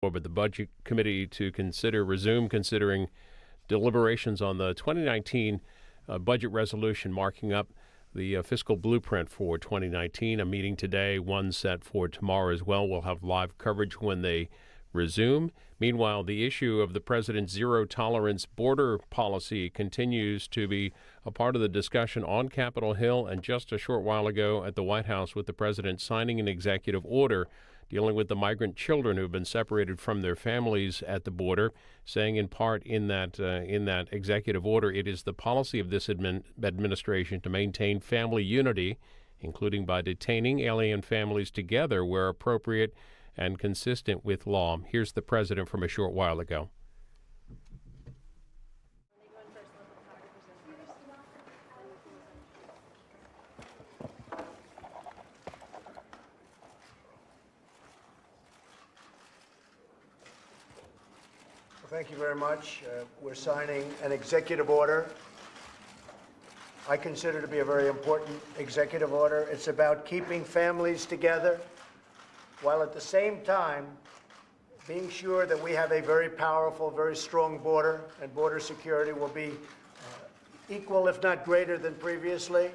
But the Budget Committee to resume considering deliberations on the 2019 budget resolution marking up the fiscal blueprint for 2019. A meeting today, one set for tomorrow as well. We'll have live coverage when they resume. Meanwhile, the issue of the president's zero-tolerance border policy continues to be a part of the discussion on Capitol Hill, and just a short while ago at the White House with the president signing an executive order dealing with the migrant children who have been separated from their families at the border, saying in part in that executive order, it is the policy of this administration to maintain family unity, including by detaining alien families together where appropriate and consistent with law. Here's the president from a short while ago. Thank you very much. We're signing an executive order. I consider to be a very important executive order. It's about keeping families together while at the same time being sure that we have a very powerful, very strong border, and border security will be equal, if not greater than previously.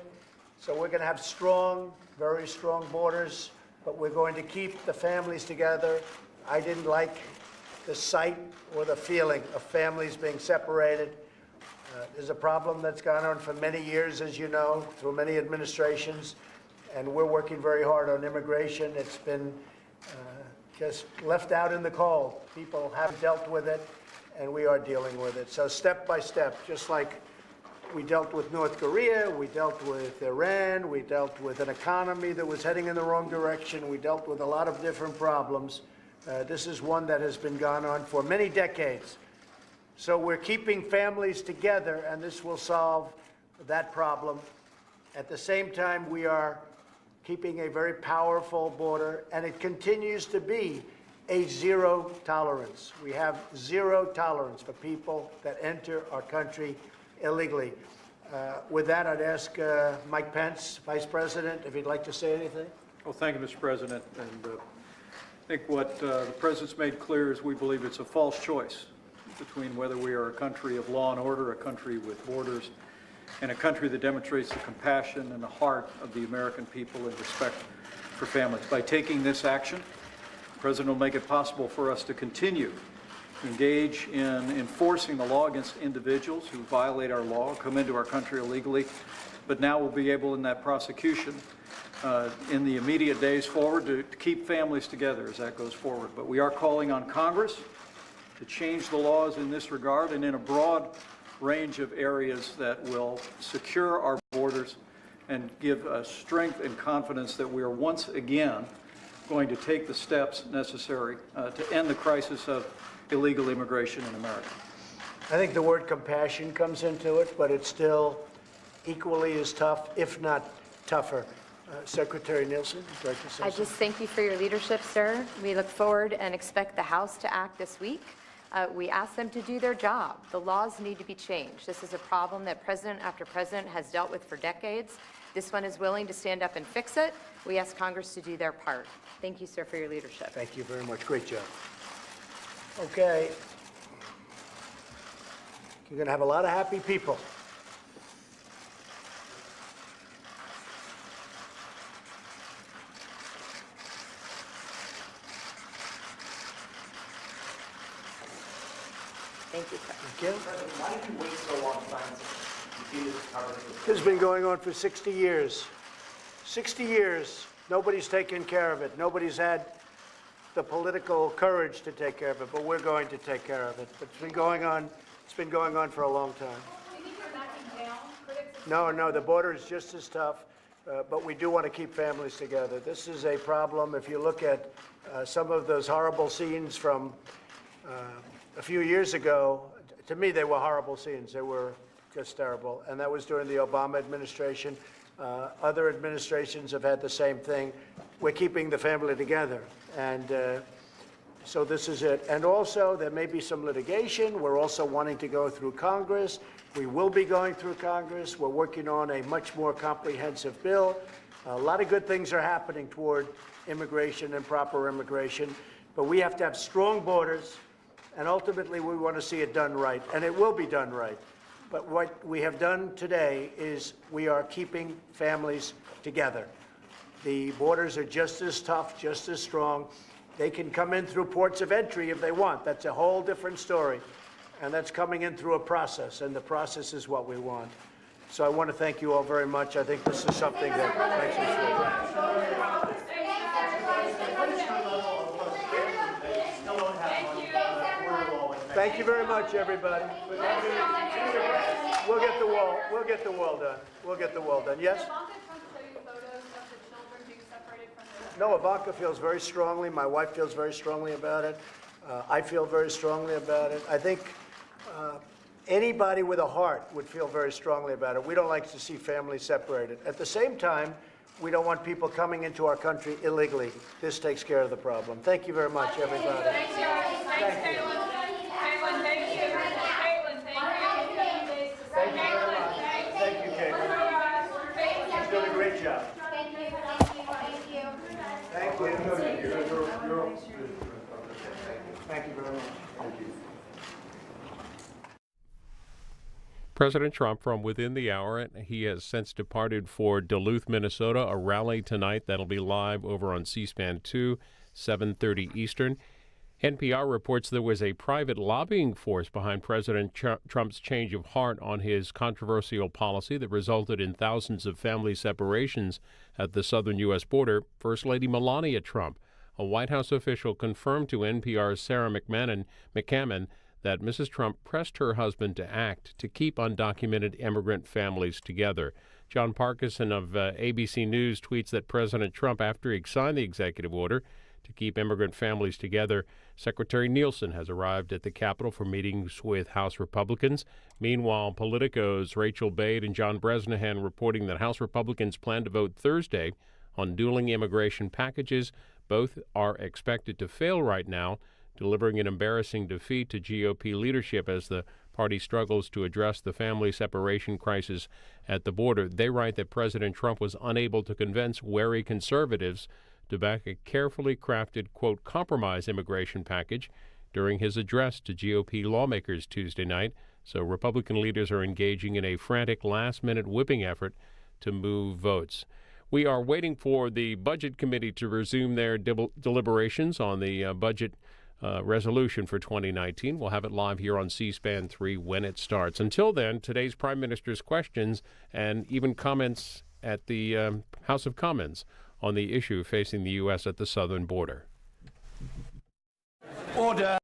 So we're going to have strong, very strong borders, but we're going to keep the families together. I didn't like the sight or the feeling of families being separated. There's a problem that's gone on for many years, as you know, through many administrations, and we're working very hard on immigration. It's been just left out in the cold. People have dealt with it, and we are dealing with it. So step by step, just like we dealt with North Korea, we dealt with Iran, we dealt with an economy that was heading in the wrong direction, we dealt with a lot of different problems. This is one that has been gone on for many decades. So we're keeping families together, and this will solve that problem. At the same time, we are keeping a very powerful border, and it continues to be a zero tolerance. We have zero tolerance for people that enter our country illegally. With that, I'd ask Mike Pence, Vice President, if he'd like to say anything. Well, thank you, Mr. President. And I think what the President's made clear is we believe it's a false choice between whether we are a country of law and order, a country with borders, and a country that demonstrates the compassion and the heart of the American people and respect for families. By taking this action, the President will make it possible for us to continue to engage in enforcing the law against individuals who violate our law, come into our country illegally, but now we'll be able in that prosecution in the immediate days forward to keep families together as that goes forward. But we are calling on Congress to change the laws in this regard and in a broad range of areas that will secure our borders and give us strength and confidence that we are once again going to take the steps necessary to end the crisis of illegal immigration in America. I think the word compassion comes into it, but it's still equally as tough, if not tougher. Secretary Nielsen, would you like to say something? I just thank you for your leadership, sir. We look forward and expect the House to act this week. We ask them to do their job. The laws need to be changed. This is a problem that president after president has dealt with for decades. This one is willing to stand up and fix it. We ask Congress to do their part. Thank you, sir, for your leadership. Thank you very much. Great job. Okay. You're going to have a lot of happy people. Thank you, sir. Thank you. President, why did you wait so long to sign this coverage? This has been going on for 60 years. 60 years. Nobody's taken care of it. Nobody's had the political courage to take care of it, but we're going to take care of it. But it's been going on. It's been going on for a long time. Do you think you're backing down? Critics No, the border is just as tough, but we do want to keep families together. This is a problem. If you look at some of those horrible scenes from a few years ago, to me, they were horrible scenes. They were just terrible. And that was during the Obama administration. Other administrations have had the same thing. We're keeping the family together. And so this is it. And also, there may be some litigation. We're also wanting to go through Congress. We will be going through Congress. We're working on a much more comprehensive bill. A lot of good things are happening toward immigration and proper immigration. But we have to have strong borders, and ultimately we want to see it done right, and it will be done right. But what we have done today is we are keeping families together. The borders are just as tough, just as strong. They can come in through ports of entry if they want. That's a whole different story. And that's coming in through a process, and the process is what we want. So I want to thank you all very much. I think this is something that makes us feel. Thank you very much, everybody. We'll get the wall. We'll get the wall done. We'll get the wall done. Yes? Did Ivanka Trump show you photos of the children being separated from their... No, Ivanka feels very strongly. My wife feels very strongly about it. I feel very strongly about it. I think anybody with a heart would feel very strongly about it. We don't like to see families separated. At the same time, we don't want people coming into our country illegally. This takes care of the problem. Thank you very much, everybody. Thanks, Caitlin. Caitlin, thank you. Caitlin, thank you. Thank you very much. Thank you, Caitlin. She's done a great job. Thank you. Thank you. Thank you very much. Thank you. President Trump from within the hour. He has since departed for Duluth, Minnesota, a rally tonight that'll be live over on CSPAN3, 7:30 Eastern. NPR reports there was a private lobbying force behind President Trump's change of heart on his controversial policy that resulted in thousands of family separations at the southern U.S. border. First Lady Melania Trump, a White House official, confirmed to NPR's Sarah McCammon that Mrs. Trump pressed her husband to act to keep undocumented immigrant families together. John Parkinson of ABC News tweets that President Trump, after he signed the executive order to keep immigrant families together, Secretary Nielsen has arrived at the Capitol for meetings with House Republicans. Meanwhile, Politico's Rachel Bade and John Bresnahan reporting that House Republicans plan to vote Thursday on dueling immigration packages. Both are expected to fail right now, delivering an embarrassing defeat to GOP leadership as the party struggles to address the family separation crisis at the border. They write that President Trump was unable to convince wary conservatives to back a carefully crafted, quote, compromise immigration package during his address to GOP lawmakers Tuesday night. So Republican leaders are engaging in a frantic last-minute whipping effort to move votes. We are waiting for the Budget Committee to resume their deliberations on the budget resolution for 2019. We'll have it live here on C-SPAN 3 when it starts. Until then, today's Prime Minister's questions and even comments at the House of Commons on the issue facing the U.S. at the southern border. Order.